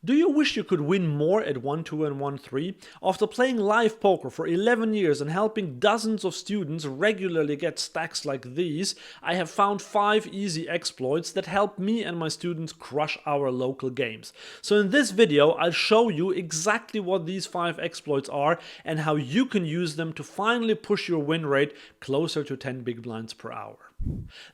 Do you wish you could win more at 1-2 and 1-3? After playing live poker for 11 years and helping dozens of students regularly get stacks like these, I have found 5 easy exploits that help me and my students crush our local games. So in this video, I'll show you exactly what these 5 exploits are and how you can use them to finally push your win rate closer to 10 big blinds per hour.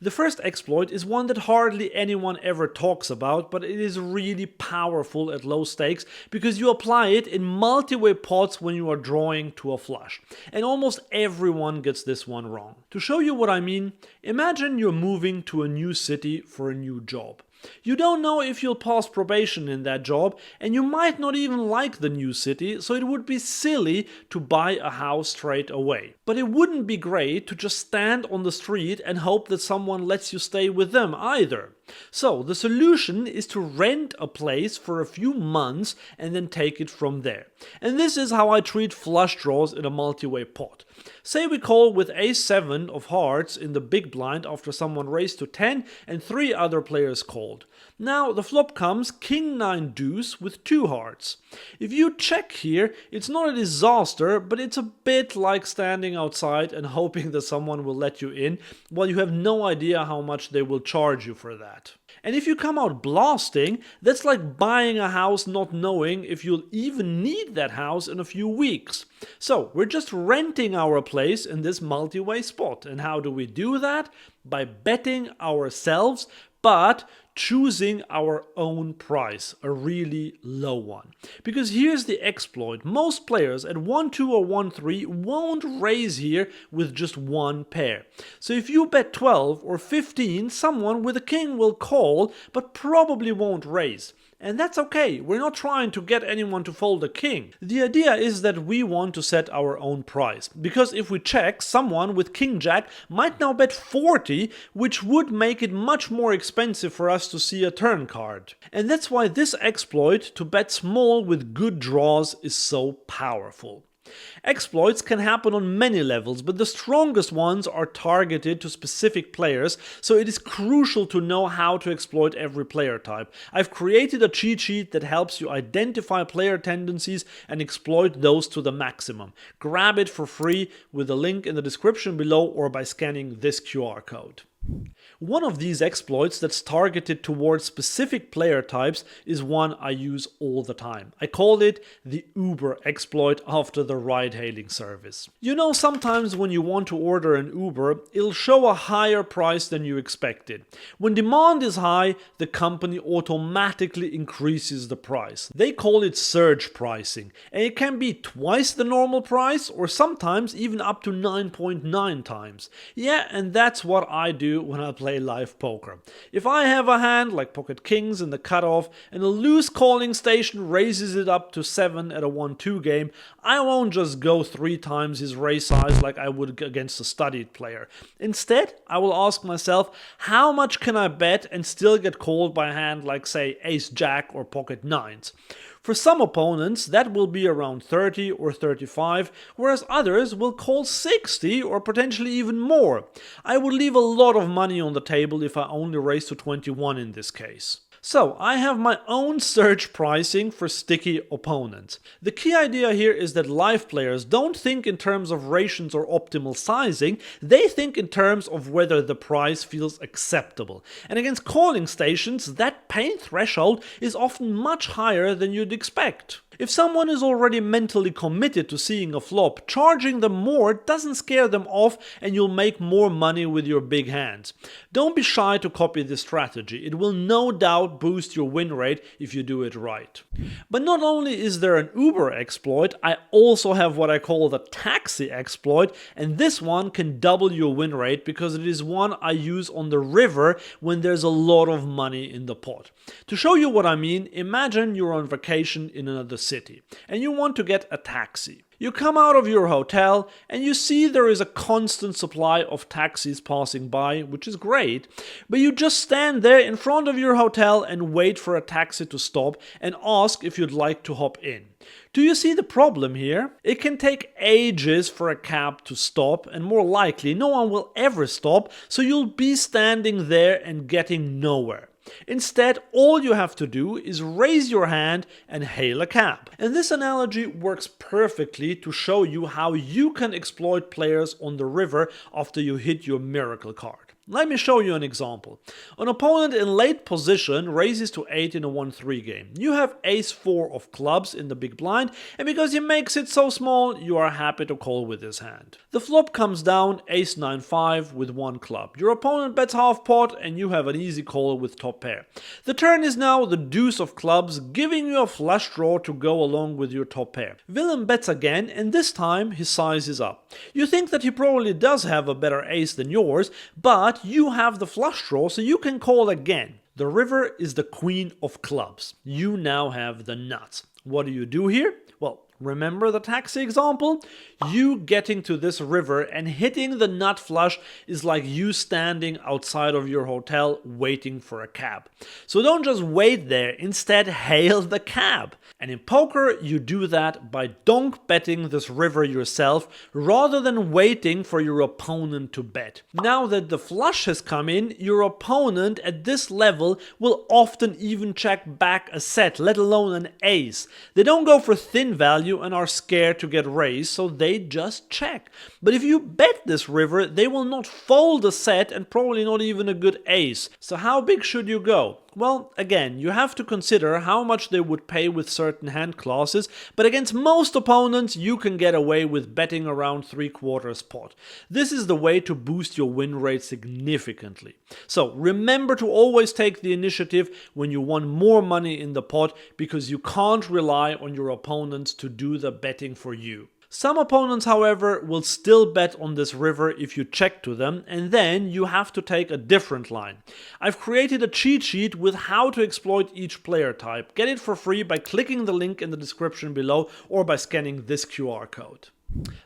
The first exploit is one that hardly anyone ever talks about, but it is really powerful at low stakes because you apply it in multi-way pots when you are drawing to a flush. And almost everyone gets this one wrong. To show you what I mean, imagine you're moving to a new city for a new job. You don't know if you'll pass probation in that job, and you might not even like the new city, so it would be silly to buy a house straight away. But it wouldn't be great to just stand on the street and hope that someone lets you stay with them either. So the solution is to rent a place for a few months and then take it from there. And this is how I treat flush draws in a multi-way pot. Say we call with ace-7 of hearts in the big blind after someone raised to 10 and 3 other players called. Now the flop comes king-9 deuce with 2 hearts. If you check here, it's not a disaster, but it's a bit like standing outside and hoping that someone will let you in while you have no idea how much they will charge you for that. And if you come out blasting, that's like buying a house not knowing if you'll even need that house in a few weeks. So we're just renting our place in this multi-way spot. And how do we do that? By betting ourselves, but choosing our own price, a really low one. Because here's the exploit: most players at 1-2 or 1-3 won't raise here with just one pair. So if you bet 12 or 15, someone with a king will call, but probably won't raise. And that's okay, we're not trying to get anyone to fold a king. The idea is that we want to set our own price. Because if we check, someone with king-jack might now bet 40, which would make it much more expensive for us to see a turn card. And that's why this exploit to bet small with good draws is so powerful. Exploits can happen on many levels, but the strongest ones are targeted to specific players, so it is crucial to know how to exploit every player type. I've created a cheat sheet that helps you identify player tendencies and exploit those to the maximum. Grab it for free with a link in the description below or by scanning this QR code. One of these exploits that's targeted towards specific player types is one I use all the time. I call it the Uber exploit after the ride-hailing service. You know, sometimes when you want to order an Uber, it'll show a higher price than you expected. When demand is high, the company automatically increases the price. They call it surge pricing, and it can be twice the normal price or sometimes even up to 9.9 times. Yeah, and that's what I do when I play live poker. If I have a hand like pocket kings in the cutoff and a loose calling station raises it up to 7 at a 1-2 game, I won't just go 3 times his raise size like I would against a studied player. Instead, I will ask myself, how much can I bet and still get called by a hand like, say, ace-jack or pocket 9s? For some opponents, that will be around 30 or 35, whereas others will call 60 or potentially even more. I would leave a lot of money on the table if I only raise to 21 in this case. So, I have my own surge pricing for sticky opponents. The key idea here is that live players don't think in terms of rations or optimal sizing, they think in terms of whether the price feels acceptable. And against calling stations, that pain threshold is often much higher than you'd expect. If someone is already mentally committed to seeing a flop, charging them more doesn't scare them off and you'll make more money with your big hands. Don't be shy to copy this strategy. It will no doubt boost your win rate if you do it right. But not only is there an Uber exploit, I also have what I call the taxi exploit, and this one can double your win rate because it is one I use on the river when there's a lot of money in the pot. To show you what I mean, imagine you're on vacation in another city and you want to get a taxi. You come out of your hotel and you see there is a constant supply of taxis passing by, which is great, but you just stand there in front of your hotel and wait for a taxi to stop and ask if you'd like to hop in. Do you see the problem here? It can take ages for a cab to stop, and more likely no one will ever stop, so you'll be standing there and getting nowhere. Instead, all you have to do is raise your hand and hail a cab. And this analogy works perfectly to show you how you can exploit players on the river after you hit your miracle card. Let me show you an example. An opponent in late position raises to 8 in a 1-3 game. You have ace-4 of clubs in the big blind, and because he makes it so small, you are happy to call with his hand. The flop comes down ace-9-5 with 1 club. Your opponent bets half pot, and you have an easy call with top pair. The turn is now the deuce of clubs, giving you a flush draw to go along with your top pair. Willem bets again, and this time his size is up. You think that he probably does have a better ace than yours, but you have the flush draw, so you can call again. The river is the queen of clubs. You now have the nuts. What do you do here? Well, remember the taxi example? You getting to this river and hitting the nut flush is like you standing outside of your hotel waiting for a cab. So don't just wait there, instead hail the cab. And in poker, you do that by donk betting this river yourself rather than waiting for your opponent to bet. Now that the flush has come in, your opponent at this level will often even check back a set, let alone an ace. They don't go for thin value and are scared to get raised, so they just check. But if you bet this river, they will not fold a set and probably not even a good ace. So how big should you go? Well, again, you have to consider how much they would pay with certain hand classes, but against most opponents you can get away with betting around 3/4 pot. This is the way to boost your win rate significantly. So remember to always take the initiative when you want more money in the pot, because you can't rely on your opponents to do the betting for you. Some opponents, however, will still bet on this river if you check to them, and then you have to take a different line. I've created a cheat sheet with how to exploit each player type. Get it for free by clicking the link in the description below or by scanning this QR code.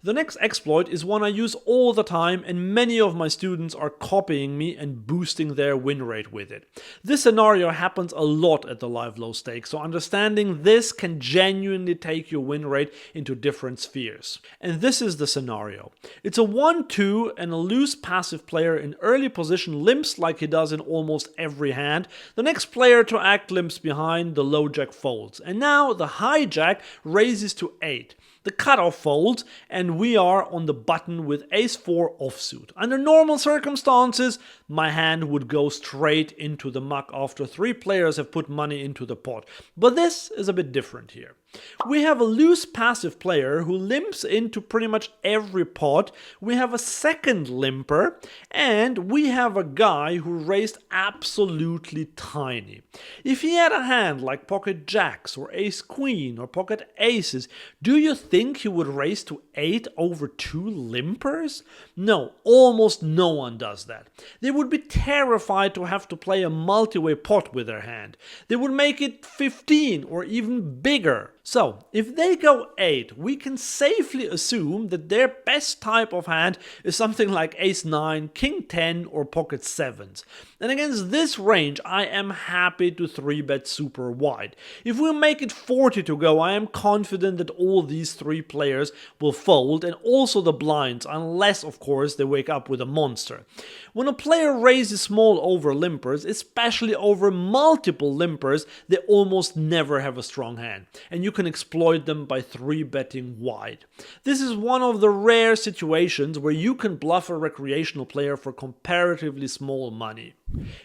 The next exploit is one I use all the time, and many of my students are copying me and boosting their win rate with it. This scenario happens a lot at the live low stakes, so understanding this can genuinely take your win rate into different spheres. And this is the scenario. It's a 1-2 and a loose passive player in early position limps like he does in almost every hand. The next player to act limps behind, the low jack folds. And now the high jack raises to 8. The cutoff folds, and we are on the button with ace-4 offsuit. Under normal circumstances, my hand would go straight into the muck after 3 players have put money into the pot. But this is a bit different here. We have a loose passive player who limps into pretty much every pot. We have a second limper, and we have a guy who raised absolutely tiny. If he had a hand like pocket jacks or ace queen or pocket aces, do you think he would raise to 8 over 2 limpers? No, almost no one does that. They would be terrified to have to play a multi-way pot with their hand. They would make it 15 or even bigger. So, if they go 8, we can safely assume that their best type of hand is something like ace-9, king-10 or pocket 7s. And against this range, I am happy to 3-bet super wide. If we make it 40 to go, I am confident that all these 3 players will fold, and also the blinds, unless of course they wake up with a monster. When a player raises small over limpers, especially over multiple limpers, they almost never have a strong hand, and you can exploit them by 3-betting wide. This is one of the rare situations where you can bluff a recreational player for comparatively small money.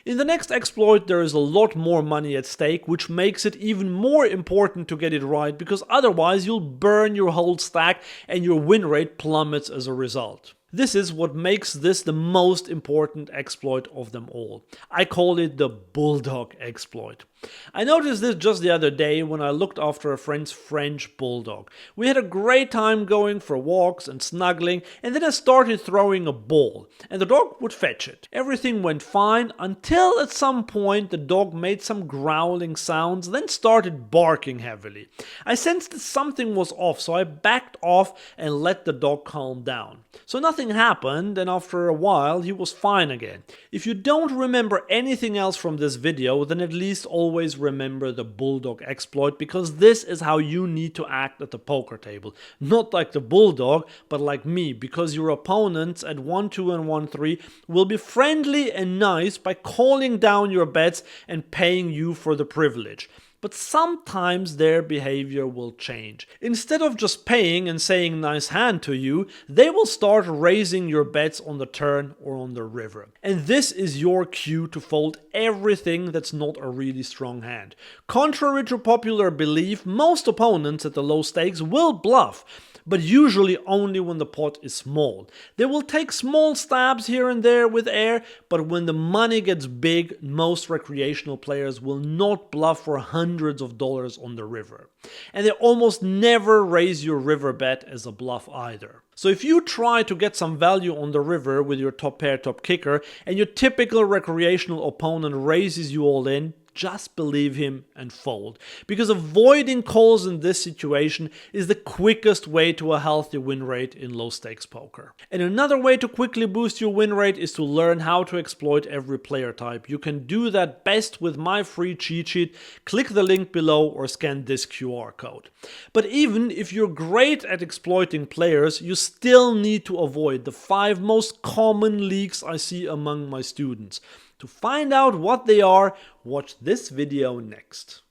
In the next exploit, there is a lot more money at stake, which makes it even more important to get it right, because otherwise you'll burn your whole stack and your win rate plummets as a result. This is what makes this the most important exploit of them all. I call it the bulldog exploit. I noticed this just the other day when I looked after a friend's French bulldog. We had a great time going for walks and snuggling, and then I started throwing a ball, and the dog would fetch it. Everything went fine until at some point the dog made some growling sounds, then started barking heavily. I sensed that something was off, so I backed off and let the dog calm down. So nothing nothing happened, and after a while he was fine again. If you don't remember anything else from this video, then at least always remember the bulldog exploit, because this is how you need to act at the poker table. Not like the bulldog, but like me, because your opponents at 1-2 and 1-3 will be friendly and nice by calling down your bets and paying you for the privilege. But sometimes their behavior will change. Instead of just paying and saying nice hand to you, they will start raising your bets on the turn or on the river. And this is your cue to fold everything that's not a really strong hand. Contrary to popular belief, most opponents at the low stakes will bluff, but usually only when the pot is small. They will take small stabs here and there with air, but when the money gets big, most recreational players will not bluff for hundreds of dollars on the river. And they almost never raise your river bet as a bluff either. So if you try to get some value on the river with your top pair, top kicker, and your typical recreational opponent raises you all in, just believe him and fold. Because avoiding calls in this situation is the quickest way to a healthy win rate in low stakes poker. And another way to quickly boost your win rate is to learn how to exploit every player type. You can do that best with my free cheat sheet. Click the link below or scan this QR code. But even if you're great at exploiting players, you still need to avoid the 5 most common leaks I see among my students. To find out what they are, watch this video next.